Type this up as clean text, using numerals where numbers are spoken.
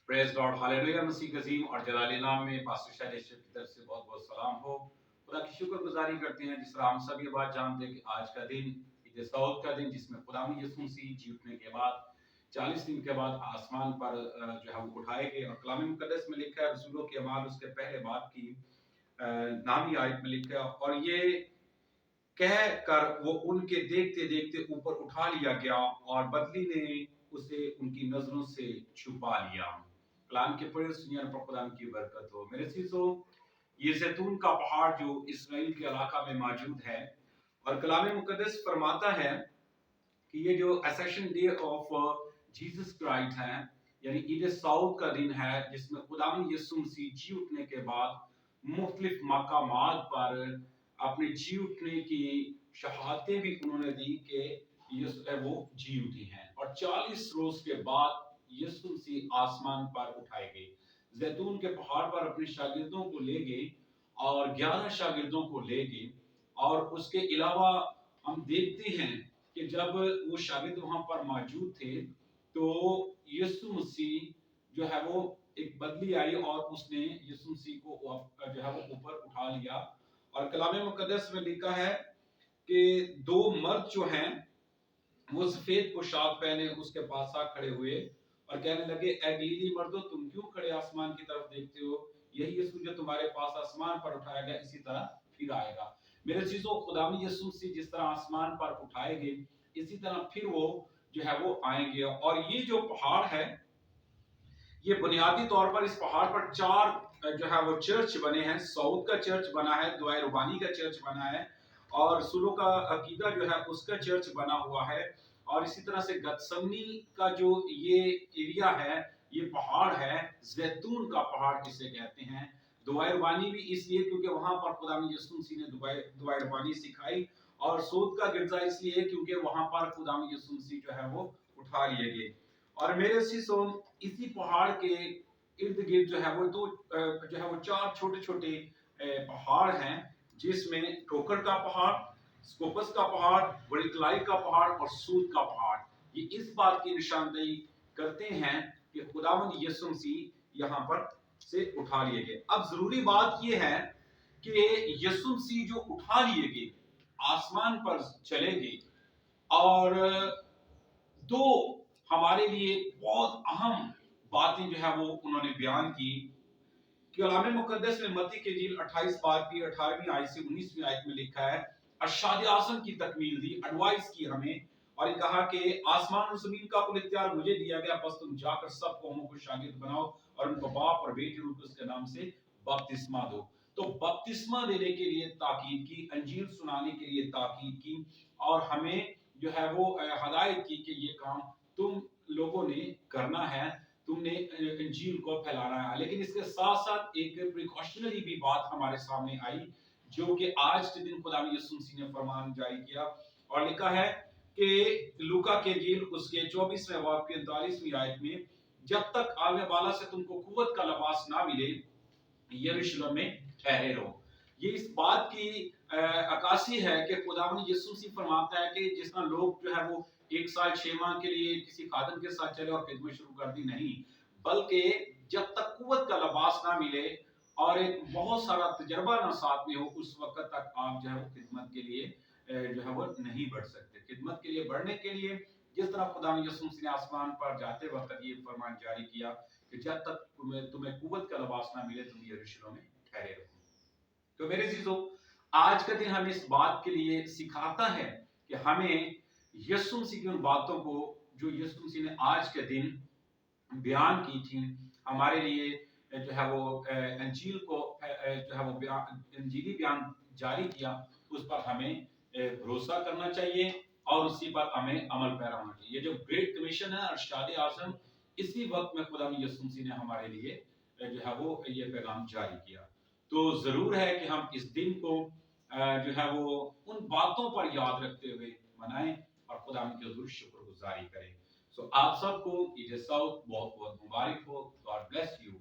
Praise Lord hallelujah. मसीह के अजीम और जलाली नाम में पास्टर शाह की तरफ से बहुत बहुत सलाम हो। खुदा की शुक्रगुजारी करते हैं जिस तरह हम सब ये बात जानते हैं कि आज का दिन ईद सऊद का दिन, जिसमें खुदा यीशु मसीह जी उठने के बाद 40 दिन के बाद आसमान पर जो है वो उठाए गए। और कलाम मुकद्दस में लिखा है, रसूलों के अमाल उसके पहले बाब की नामी आयत में लिखा है, और ये कह कर वो उनके देखते देखते ऊपर उठा लिया गया और बदली ने उसे उनकी नजरों से छुपा लिया। कलाम के पढ़े सुनिए पर खुदा की बरकत हो। मेरे चीजों, ये जैतून का पहाड़ जो इसराइल के इलाका में मौजूद है, और कलाम मुकद्दस फरमाता है कि ये जो ascension day of Jesus Christ है, यानी ईद सऊद का दिन है, जिसमें खुदा यीशु मसीह जी उठने के बाद मुख्तलिफ मकामात पर अपने जी उठने की शहादतें भी उन्होंने दी कि वो जी उठी हैं। और 40 रोज के बाद यीशु मसीह आसमान पर उठाए गए, जैतून के पहाड़ पर अपने शागिर्दों को ले गए और 11 शागिर्दों को ले गए। और उसके अलावा हम देखते हैं कि जब वो शागिर्द वहां पर मौजूद थे तो यीशु मसीह जो है वो एक बदली आई और उसने यीशु मसीह को जो है वो ऊपर उठा लिया। और कलाम मुकद्दस में लिखा है कि दो मर्द जो हैं वो सफेद पोशाक पहने उसके पास आ खड़े हुए और कहने लगे, ऐ गलीली मर्दो, तुम क्यों खड़े आसमान की तरफ देखते हो? यही यीशु जो तुम्हारे पास आसमान पर उठाया गया इसी तरह फिर आएगा। मेरे चीजों, खुदा यीशु मसीह जिस तरह आसमान पर उठाए गए इसी तरह फिर वो जो है वो आएंगे। और ये जो पहाड़ है, ये बुनियादी तौर पर इस पहाड़ पर 4 जो है वो चर्च बने हैं। सऊद का चर्च बना है, दुआए रुबानी का चर्च बना है, और सुलो का अकीदा जो है उसका चर्च बना हुआ है। और इसी तरह से गतसमनी का जो ये एरिया है, ये पहाड़ है, जैतून का पहाड़ जिसे कहते हैं। दुआए रुबानी भी इसलिए क्योंकि वहां पर खुदा यीशु मसीह ने दुआए रुबानी सिखाई, और सूद का गिरजा इसलिए क्योंकि वहां पर खुदा यीशु मसीह जो है वो उठा लिए गए। और मेरे शीशों, इसी पहाड़ के इर्द गिर्द जो है वो जो है वो 4 छोटे छोटे पहाड़ हैं, जिसमें ठोकर का पहाड़, स्कोपस का पहाड़, बड़ीकलाई का पहाड़ और सूद का पहाड़। ये इस बात की निशानदेही करते हैं कि खुदावंद यीशु मसीह यहाँ पर से उठा लिए गए। अब जरूरी बात यह है कि यीशु मसीह जो उठा लिए गए, आसमान पर चले गए, और दो हमारे लिए बहुत अहम बातें जो है वो उन्होंने बयान की। कलाम मुकद्दस में मत्ती के इंजील 28 बाब की 18वीं आयत से 19वीं आयत में लिखा है, अरशाद आज़म की तकमील दी, एडवाइस की हमें, और ये कहा कि आसमान और जमीन का कुल इख्तियार मुझे दिया गया, बस तुम जाकर सब कौमों को शागिर्द बनाओ और उनको बाप और बेटे रूप उसके नाम से बपतिस्मा दो। तो बपतिस्मा देने के लिए ताकीद की, अंजील सुनाने के लिए ताकीद की, और हमें जो है वो हदायत की कि ये काम तुम लोगों ने करना है, तुमने इंजील को फैलाना है। लेकिन इसके साथ साथ एक प्रिकॉशनरी भी बात हमारे सामने आई, जो कि आज के दिन खुदा यीशु मसीह ने फरमान जारी किया, और लिखा है कि लूका के इंजील उसके 24वें बाब की 39वीं आयत में, जब तक आगे वाला से तुमको कुव्वत का लिबास ना मिले यरूशलेम में ठहरे रहो। ये इस बात की अक्कासी है कि खुदावंद यीशु मसीह फरमाता है कि जिस तरह लोग जो है वो 1 साल 6 माह के लिए किसी खादिम के साथ चले और खिदमत शुरू कर दी, नहीं, बल्कि जब तक कुव्वत का लिबास ना मिले और एक बहुत सारा तजर्बा ना साथ में हो, उस वक्त तक आप जो है वो खिदमत के लिए जो है वो नहीं बढ़ सकते। खिदमत के लिए बढ़ने के लिए जिस तरह खुदा यीशु मसीह ने आसमान पर जाते वक्त ये फरमान जारी किया कि जब तक तुम्हें कुव्वत का लिबास ना मिले तुम यरूशलेम में ठहरे रहो। तो मेरे चीजों, आज का दिन हमें इस बात के लिए सिखाता है कि हमें यीशु मसीह की उन बातों को जो यीशु मसीह ने आज के दिन बयान की थी, हमारे लिए जो है वो अंजील को जो है वो अंजीली बयान जारी किया, उस पर हमें भरोसा करना चाहिए और उसी पर हमें अमल पैरा होना चाहिए। ये जो ग्रेट कमीशन है, अरशाद आज़म, इसी वक्त में खुदा यीशु मसीह ने हमारे लिए जो है वो ये पैगाम जारी किया। तो जरूर है कि हम इस दिन को जो है वो उन बातों पर याद रखते हुए मनाएं और खुदा के हुजूर शुक्रगुजारी करें। सो आप सबको ईद सऊद बहुत बहुत मुबारक हो। God bless you.